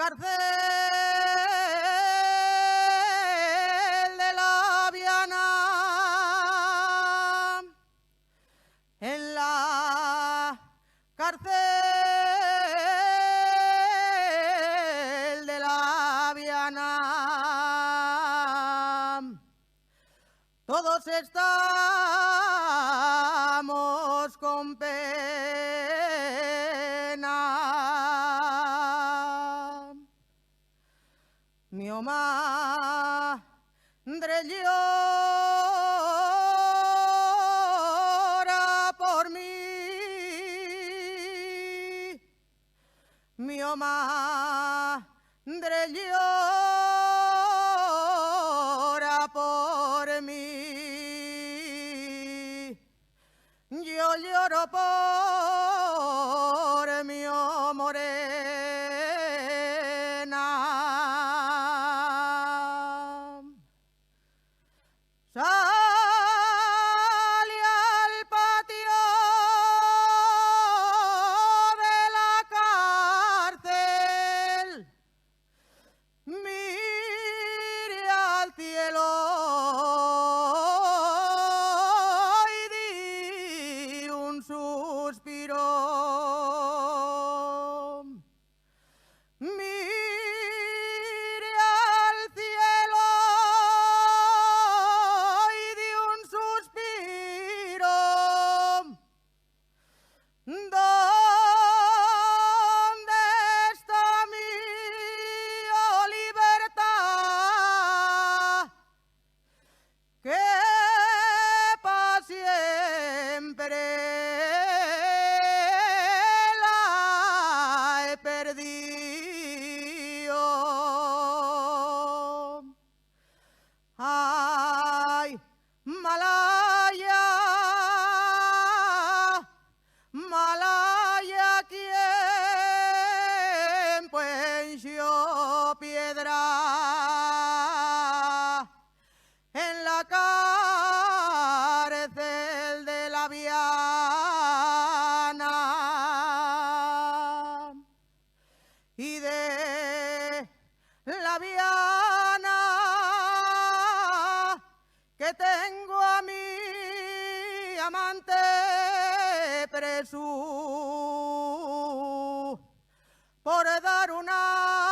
cárcel de la Viana, en la cárcel de la Viana, todos estamos con pena. Mi madre llora por mí, mi madre llora por mí, yo lloro por mi morena. Sale al patio de la cárcel, mire al cielo y di un suspiro. Mire al cielo y di un suspiro. ¿Dónde está mi libertad? Que pa' siempre la he perdido. Ay, Malaya, Malaya, ¿quién puso piedra en la cárcel de la Viana? Y de la Viana que tengo a mi amante preso por dar una